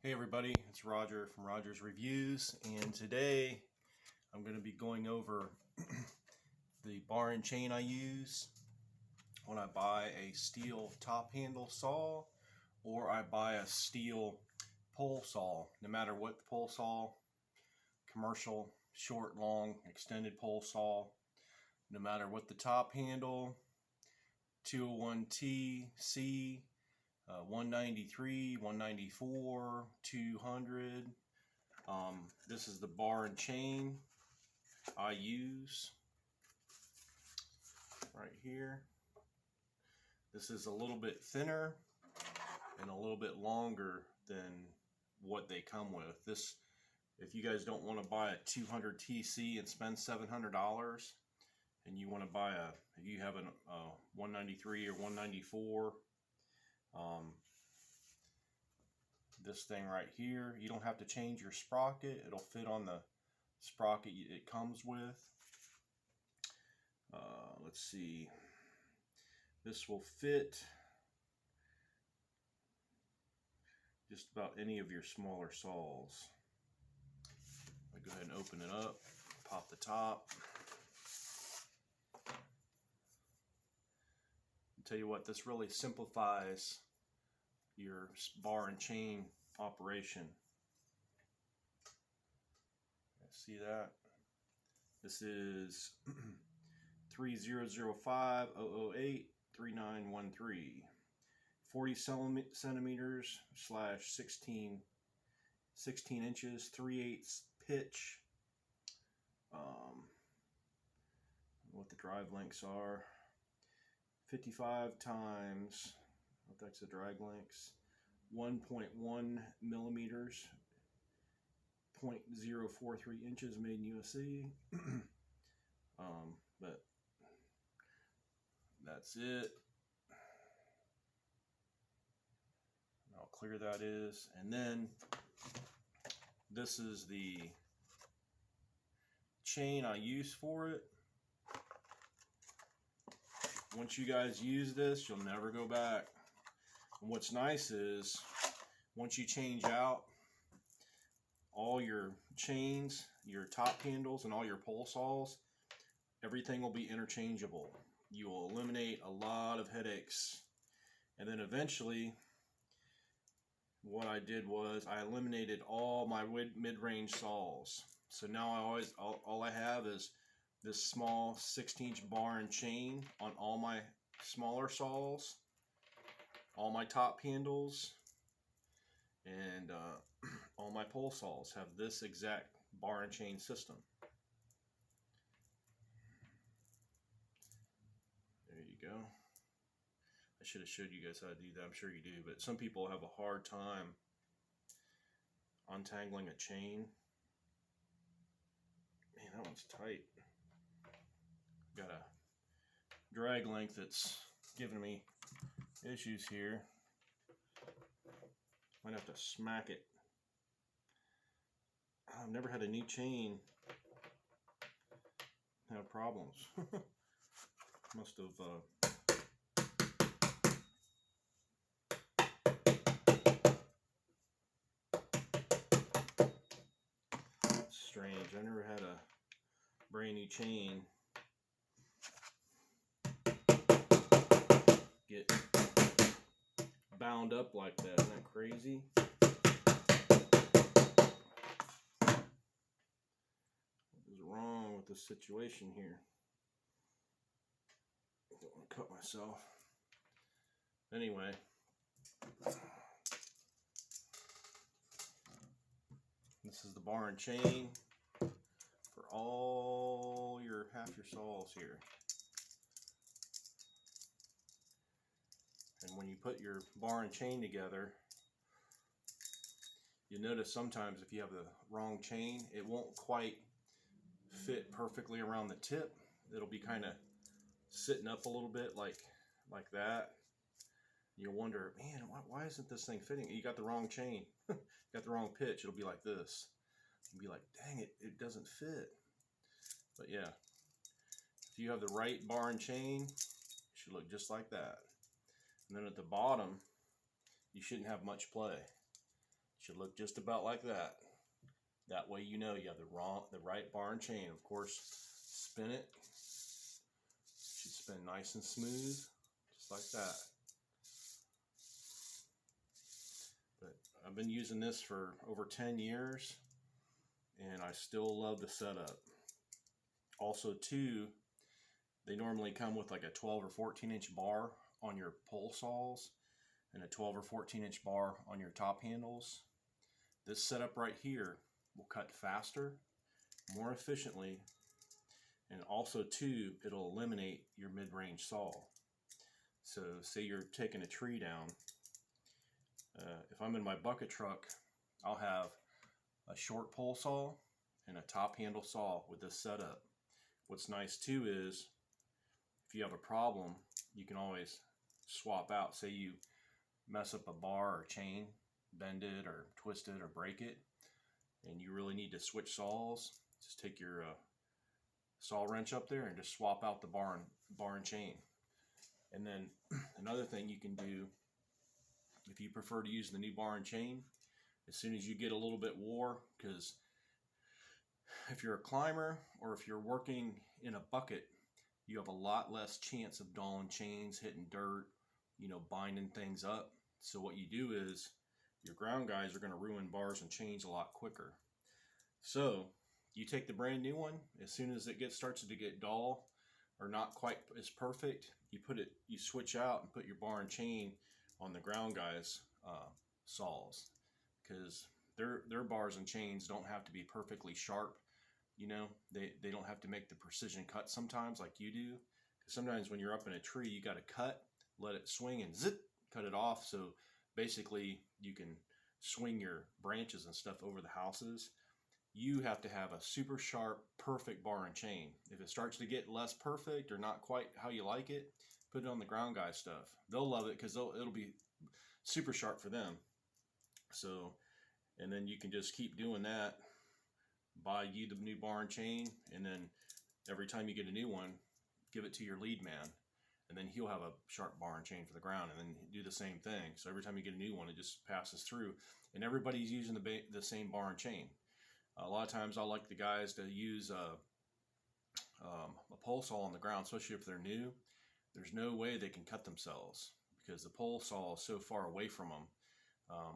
Hey everybody, it's Roger from Roger's Reviews, and today I'm going to be going over the bar and chain I use when I buy a Stihl top handle saw or I buy a Stihl pole saw. No matter what the pole saw, commercial, short, long, extended pole saw, no matter what the top handle, 201T, C, 193, 194, 200. This is the bar and chain I use right here. This is a little bit thinner and a little bit longer than what they come with. This, if you guys don't want to buy a 200 TC and spend $700, and you want to buy if you have a 193 or 194, this thing right here, you don't have to change your sprocket. It'll fit on the sprocket it comes with. Let's see, this will fit just about any of your smaller saws. I'll go ahead and open it up, pop the top. I'll tell you what, this really simplifies your bar and chain operation. See that? This is 3005-008-3913. 40 centimeters / 16 inches, 3/8 pitch. What the drive lengths are. 55 times, that's the drag lengths, 1.1 millimeters, 0.043 inches, made in USA. But that's it. How clear that is. And then this is the chain I use for it. Once you guys use this, you'll never go back. And what's nice is once you change out all your chains, your top handles, and all your pole saws, everything will be interchangeable. You will eliminate a lot of headaches. And then eventually, what I did was I eliminated all my mid-range saws. So now all I have is this small 16-inch bar and chain on all my smaller saws, all my top handles, and all my pole saws have this exact bar and chain system. There you go. I should have showed you guys how to do that. I'm sure you do, but some people have a hard time untangling a chain. Man, that one's tight. Got a drag length that's giving me issues here. Might have to smack it. I've never had a new chain have problems. Must have strange. I never had a brand new chain get bound up like that. Isn't that crazy? What is wrong with this situation here? I don't want to cut myself. Anyway, this is the bar and chain for all your half your saws here. And when you put your bar and chain together, you notice sometimes if you have the wrong chain, it won't quite fit perfectly around the tip. It'll be kind of sitting up a little bit like that. You'll wonder, man, why isn't this thing fitting? You got the wrong chain. You got the wrong pitch. It'll be like this. You'll be like, dang it, it doesn't fit. But yeah, if you have the right bar and chain, it should look just like that. And then at the bottom, you shouldn't have much play. Should look just about like that. That way you know you have the right bar and chain. Of course, spin it. Should spin nice and smooth, just like that. But I've been using this for over 10 years, and I still love the setup. Also, too, they normally come with like a 12 or 14 inch bar on your pole saws and a 12 or 14 inch bar on your top handles. This setup right here will cut faster, more efficiently, and also too, it'll eliminate your mid-range saw. So say you're taking a tree down. If I'm in my bucket truck, I'll have a short pole saw and a top handle saw with this setup. What's nice too is if you have a problem, you can always swap out. Say you mess up a bar or chain, bend it or twist it or break it, and you really need to switch saws, just take your saw wrench up there and just swap out the bar and chain. And then another thing you can do, if you prefer to use the new bar and chain, as soon as you get a little bit wore, because if you're a climber or if you're working in a bucket, you have a lot less chance of dulling chains, hitting dirt, binding things up. So what you do is your ground guys are going to ruin bars and chains a lot quicker. So you take the brand new one, as soon as it starts to get dull or not quite as perfect, you switch out and put your bar and chain on the ground guys saws, because their bars and chains don't have to be perfectly sharp. They don't have to make the precision cut sometimes like you do. Sometimes when you're up in a tree, you got to cut, let it swing, and zip, cut it off. So basically you can swing your branches and stuff over the houses. You have to have a super sharp, perfect bar and chain. If it starts to get less perfect or not quite how you like it, put it on the ground guy stuff. They'll love it because it'll be super sharp for them. So, and then you can just keep doing that. Buy you the new bar and chain, and then every time you get a new one, give it to your lead man, and then he'll have a sharp bar and chain for the ground, and then do the same thing. So every time you get a new one, it just passes through, and everybody's using the same bar and chain. A lot of times I like the guys to use a pole saw on the ground, especially if they're new. There's no way they can cut themselves because the pole saw is so far away from them.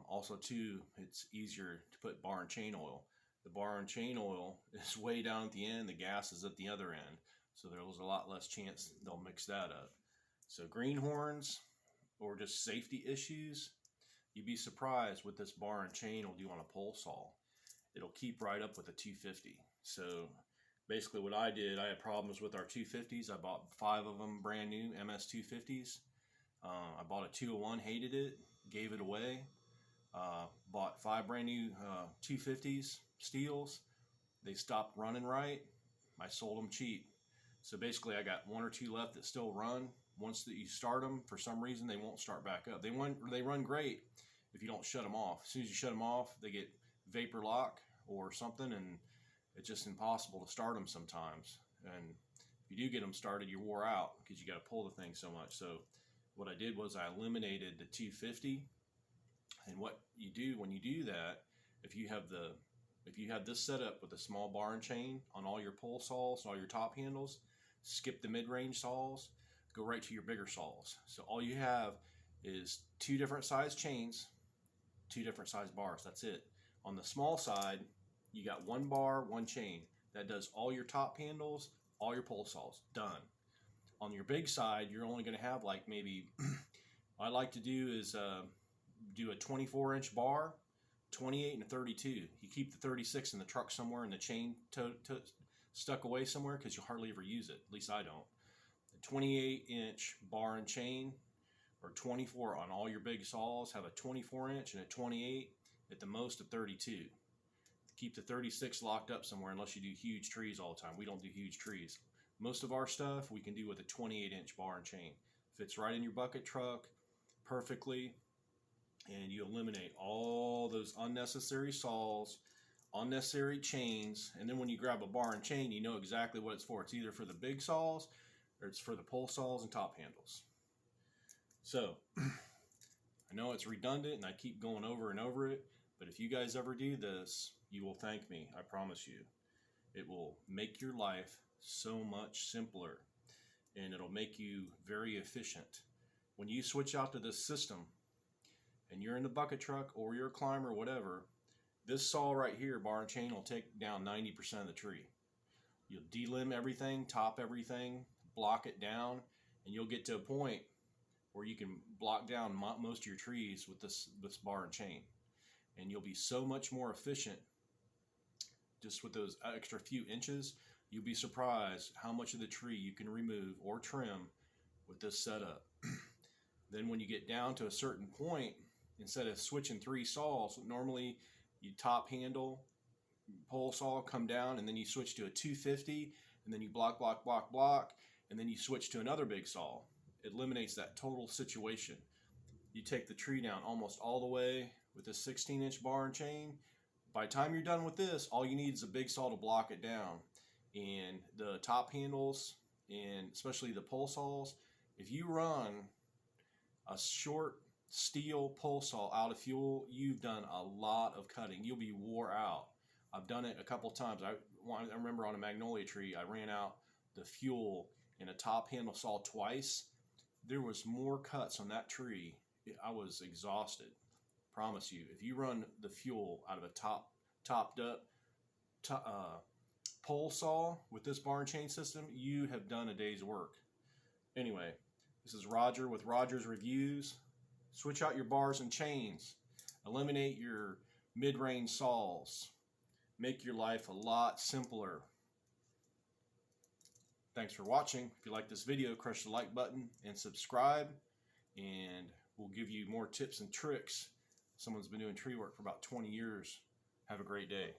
Also too, it's easier to put bar and chain oil. The bar and chain oil is way down at the end, the gas is at the other end, so there's a lot less chance they'll mix that up. So greenhorns or just safety issues, you'd be surprised what this bar and chain will do on a pole saw. It'll keep right up with a 250. So basically what I did, I had problems with our 250s. I bought 5 of them brand new MS 250s. I bought a 201, hated it, gave it away. Bought 5 brand new 250s, Stihls. They stopped running right. I sold them cheap. So basically I got 1 or 2 left that still run. Once that you start them, for some reason they won't start back up. They run great if you don't shut them off. As soon as you shut them off, they get vapor lock or something, and it's just impossible to start them sometimes. And if you do get them started, you're wore out because you got to pull the thing so much. So what I did was I eliminated the 250. And what you do when you do that, if you have this set up with a small bar and chain on all your pole saws and all your top handles, skip the mid-range saws, go right to your bigger saws. So all you have is 2 different size chains, 2 different size bars. That's it. On the small side, you got 1 bar, 1 chain. That does all your top handles, all your pole saws. Done. On your big side, you're only going to have like maybe, what I like to do is do a 24-inch bar, 28 and a 32. You keep the 36 in the truck somewhere and the chain stuck away somewhere because you hardly ever use it. At least I don't. A 28-inch bar and chain, or 24 on all your big saws. Have a 24-inch and a 28, at the most a 32. Keep the 36 locked up somewhere unless you do huge trees all the time. We don't do huge trees. Most of our stuff we can do with a 28-inch bar and chain. Fits right in your bucket truck perfectly, and you eliminate all those unnecessary saws, unnecessary chains, and then when you grab a bar and chain, you know exactly what it's for. It's either for the big saws or it's for the pole saws and top handles. So I know it's redundant and I keep going over and over it, But if you guys ever do this, you will thank me. I promise you. It will make your life so much simpler, and it'll make you very efficient. When you switch out to this system and you're in the bucket truck or you're a climber or whatever, this saw right here, bar and chain, will take down 90% of the tree. You'll delimb everything, top everything, block it down, and you'll get to a point where you can block down most of your trees with this bar and chain. And you'll be so much more efficient just with those extra few inches. You'll be surprised how much of the tree you can remove or trim with this setup. Then when you get down to a certain point, instead of switching 3 saws, normally you top handle, pole saw, come down, and then you switch to a 250, and then you block, block, block, block, and then you switch to another big saw. It eliminates that total situation. You take the tree down almost all the way with a 16-inch bar and chain. By the time you're done with this, all you need is a big saw to block it down. And the top handles, and especially the pole saws, if you run a short Stihl pole saw out of fuel, you've done a lot of cutting. You'll be wore out. I've done it a couple times. I remember on a magnolia tree, I ran out the fuel in a top handle saw twice. There was more cuts on that tree. I was exhausted. Promise you, if you run the fuel out of a topped up pole saw with this bar and chain system, you have done a day's work. Anyway, this is Roger with Roger's Reviews. Switch out your bars and chains. Eliminate your mid-range saws. Make your life a lot simpler. Thanks for watching. If you like this video, crush the like button and subscribe, and we'll give you more tips and tricks. Someone's been doing tree work for about 20 years. Have a great day.